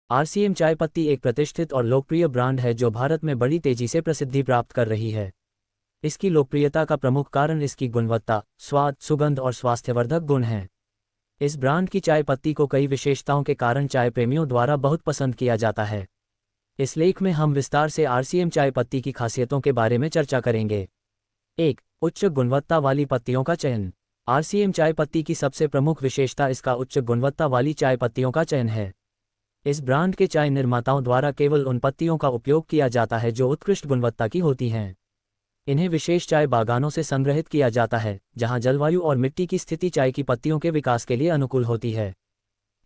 RCM चाय पत्ती एक प्रतिष्ठित और लोकप्रिय ब्रांड है जो भारत में बड़ी तेजी से प्रसिद्धि प्राप्त कर रही है। इसकी लोकप्रियता का प्रमुख कारण इसकी गुणवत्ता, स्वाद, सुगंध और स्वास्थ्यवर्धक गुण हैं। इस ब्रांड की चाय पत्ती को कई विशेषताओं के कारण चाय प्रेमियों द्वारा बहुत पसंद किया जाता है। इस लेख में हम विस्तार से आरसीएम चाय पत्ती की खासियतों के बारे में चर्चा करेंगे। 1. उच्च गुणवत्ता वाली पत्तियों का चयन। आरसीएम चाय पत्ती की सबसे प्रमुख विशेषता इसका उच्च गुणवत्ता वाली चाय पत्तियों का चयन है। इस ब्रांड के चाय निर्माताओं द्वारा केवल उन पत्तियों का उपयोग किया जाता है जो उत्कृष्ट गुणवत्ता की होती हैं। इन्हें विशेष चाय बागानों से संग्रहित किया जाता है, जहां जलवायु और मिट्टी की स्थिति चाय की पत्तियों के विकास के लिए अनुकूल होती है।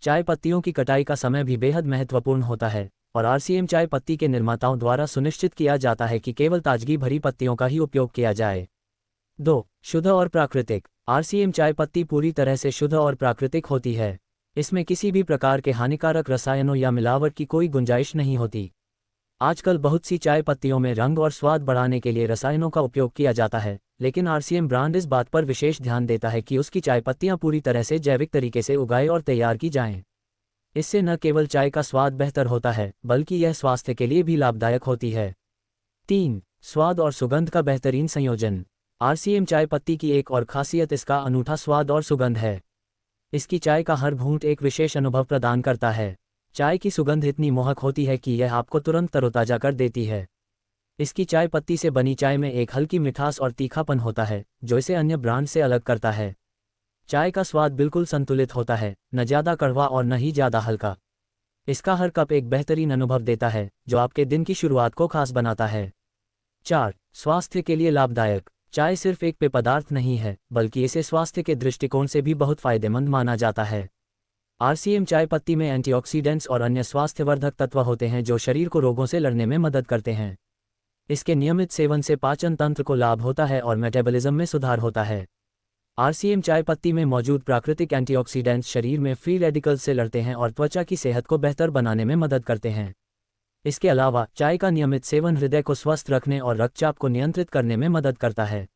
चाय पत्तियों की कटाई का समय भी बेहद महत्वपूर्ण होता है और आरसीएम चाय पत्ती के निर्माताओं द्वारा सुनिश्चित किया जाता है कि केवल ताजगी भरी पत्तियों का ही उपयोग किया जाए। 2. शुद्ध और प्राकृतिक। आरसीएम चाय पत्ती पूरी तरह से शुद्ध और प्राकृतिक होती है। इसमें किसी भी प्रकार के हानिकारक रसायनों या मिलावट की कोई गुंजाइश नहीं होती। आजकल बहुत सी चाय पत्तियों में रंग और स्वाद बढ़ाने के लिए रसायनों का उपयोग किया जाता है, लेकिन आरसीएम ब्रांड इस बात पर विशेष ध्यान देता है कि उसकी चाय पत्तियां पूरी तरह से जैविक तरीके से उगाए और तैयार की जाएं। इससे न केवल चाय का स्वाद बेहतर होता है, बल्कि यह स्वास्थ्य के लिए भी लाभदायक होती है। 3. स्वाद और सुगंध का बेहतरीन संयोजन। आरसीएम चाय पत्ती की एक और खासियत इसका अनूठा स्वाद और सुगंध है। इसकी चाय का हर घूंट एक विशेष अनुभव प्रदान करता है। चाय की सुगंध इतनी मोहक होती है कि यह आपको तुरंत तरोताजा कर देती है। इसकी चाय पत्ती से बनी चाय में एक हल्की मिठास और तीखापन होता है, जो इसे अन्य ब्रांड से अलग करता है। चाय का स्वाद बिल्कुल संतुलित होता है, न ज़्यादा कड़वा और न ही ज़्यादा हल्का। इसका हर कप एक बेहतरीन अनुभव देता है, जो आपके दिन की शुरुआत को खास बनाता है। 4. स्वास्थ्य के लिए लाभदायक। चाय सिर्फ एक पेय पदार्थ नहीं है, बल्कि इसे स्वास्थ्य के दृष्टिकोण से भी बहुत फायदेमंद माना जाता है। आरसीएम चाय पत्ती में एंटीऑक्सीडेंट्स और अन्य स्वास्थ्यवर्धक तत्व होते हैं जो शरीर को रोगों से लड़ने में मदद करते हैं। इसके नियमित सेवन से पाचन तंत्र को लाभ होता है और मेटाबॉलिज्म में सुधार होता है। आरसीएम चाय पत्ती में मौजूद प्राकृतिक एंटीऑक्सीडेंट्स शरीर में फ्री रेडिकल्स से लड़ते हैं और त्वचा की सेहत को बेहतर बनाने में मदद करते हैं। इसके अलावा चाय का नियमित सेवन हृदय को स्वस्थ रखने और रक्तचाप को नियंत्रित करने में मदद करता है।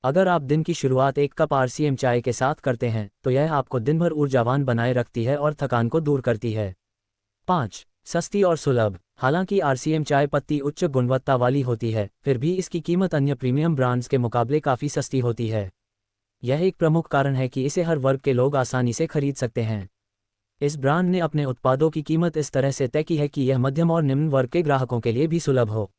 अगर आप दिन की शुरुआत एक कप आरसीएम चाय के साथ करते हैं, तो यह आपको दिन भर ऊर्जावान बनाए रखती है और थकान को दूर करती है। 5. सस्ती और सुलभ। हालांकि आरसीएम चाय पत्ती उच्च गुणवत्ता वाली होती है, फिर भी इसकी कीमत अन्य प्रीमियम ब्रांड्स के मुकाबले काफ़ी सस्ती होती है। यह एक प्रमुख कारण है कि इसे हर वर्ग के लोग आसानी से खरीद सकते हैं। इस ब्रांड ने अपने उत्पादों की कीमत इस तरह से तय की है कि यह मध्यम और निम्न वर्ग के ग्राहकों के लिए भी सुलभ हो।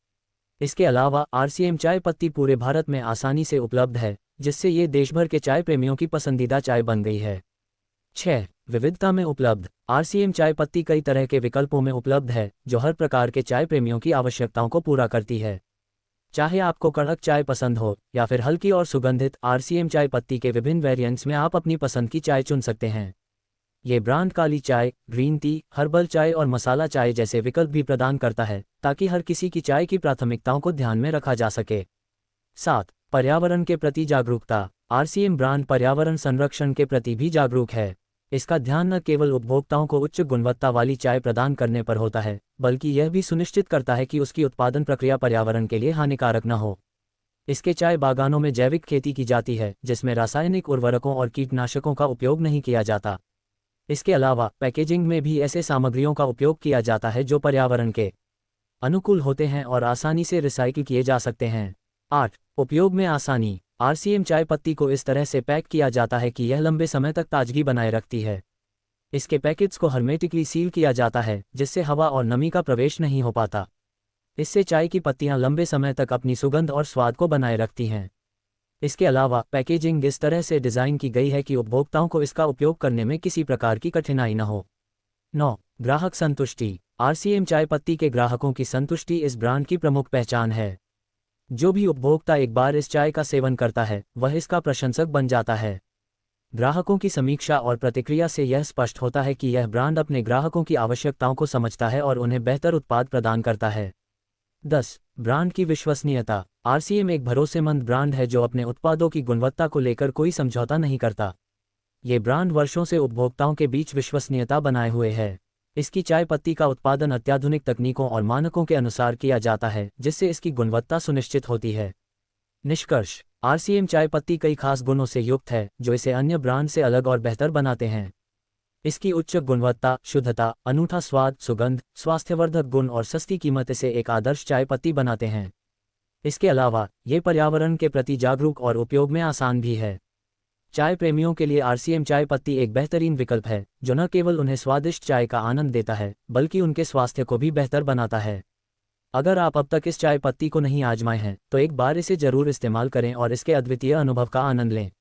इसके अलावा आरसीएम चाय पत्ती पूरे भारत में आसानी से उपलब्ध है, जिससे ये देशभर के चाय प्रेमियों की पसंदीदा चाय बन गई है। 6. विविधता में उपलब्ध। आरसीएम चाय पत्ती कई तरह के विकल्पों में उपलब्ध है, जो हर प्रकार के चाय प्रेमियों की आवश्यकताओं को पूरा करती है। चाहे आपको कड़क चाय पसंद हो या फिर हल्की और सुगंधित, आरसीएम चाय पत्ती के विभिन्न वेरिएंट्स में आप अपनी पसंद की चाय चुन सकते हैं। ये ब्रांड काली चाय, ग्रीन टी, हर्बल चाय और मसाला चाय जैसे विकल्प भी प्रदान करता है, ताकि हर किसी की चाय की प्राथमिकताओं को ध्यान में रखा जा सके। 7. पर्यावरण के प्रति जागरूकता। आरसीएम ब्रांड पर्यावरण संरक्षण के प्रति भी जागरूक है। इसका ध्यान न केवल उपभोक्ताओं को उच्च गुणवत्ता वाली चाय प्रदान करने पर होता है, बल्कि यह भी सुनिश्चित करता है कि उसकी उत्पादन प्रक्रिया पर्यावरण के लिए हानिकारक न हो। इसके चाय बागानों में जैविक खेती की जाती है, जिसमें रासायनिक उर्वरकों और कीटनाशकों का उपयोग नहीं किया जाता। इसके अलावा पैकेजिंग में भी ऐसे सामग्रियों का उपयोग किया जाता है जो पर्यावरण के अनुकूल होते हैं और आसानी से रिसाइकिल किए जा सकते हैं। 8. उपयोग में आसानी। आरसीएम चाय पत्ती को इस तरह से पैक किया जाता है कि यह लंबे समय तक ताजगी बनाए रखती है। इसके पैकेट्स को हर्मेटिकली सील किया जाता है, जिससे हवा और नमी का प्रवेश नहीं हो पाता। इससे चाय की पत्तियां लंबे समय तक अपनी सुगंध और स्वाद को बनाए रखती हैं। इसके अलावा पैकेजिंग इस तरह से डिज़ाइन की गई है कि उपभोक्ताओं को इसका उपयोग करने में किसी प्रकार की कठिनाई न हो। 9. ग्राहक संतुष्टि। आरसीएम चाय पत्ती के ग्राहकों की संतुष्टि इस ब्रांड की प्रमुख पहचान है। जो भी उपभोक्ता एक बार इस चाय का सेवन करता है, वह इसका प्रशंसक बन जाता है। ग्राहकों की समीक्षा और प्रतिक्रिया से यह स्पष्ट होता है कि यह ब्रांड अपने ग्राहकों की आवश्यकताओं को समझता है और उन्हें बेहतर उत्पाद प्रदान करता है। 10. ब्रांड की विश्वसनीयता। आरसीएम एक भरोसेमंद ब्रांड है जो अपने उत्पादों की गुणवत्ता को लेकर कोई समझौता नहीं करता। ये ब्रांड वर्षों से उपभोक्ताओं के बीच विश्वसनीयता बनाए हुए है। इसकी चाय पत्ती का उत्पादन अत्याधुनिक तकनीकों और मानकों के अनुसार किया जाता है, जिससे इसकी गुणवत्ता सुनिश्चित होती है। निष्कर्ष। आरसीएम चाय पत्ती कई खास गुणों से युक्त है, जो इसे अन्य ब्रांड से अलग और बेहतर बनाते हैं। इसकी उच्च गुणवत्ता, शुद्धता, अनूठा स्वाद, सुगंध, स्वास्थ्यवर्धक गुण और सस्ती कीमत इसे एक आदर्श चाय पत्ती बनाते हैं। इसके अलावा ये पर्यावरण के प्रति जागरूक और उपयोग में आसान भी है। चाय प्रेमियों के लिए आरसीएम चाय पत्ती एक बेहतरीन विकल्प है, जो न केवल उन्हें स्वादिष्ट चाय का आनंद देता है, बल्कि उनके स्वास्थ्य को भी बेहतर बनाता है। अगर आप अब तक इस चाय पत्ती को नहीं आजमाए हैं, तो एक बार इसे जरूर इस्तेमाल करें और इसके अद्वितीय अनुभव का आनंद लें।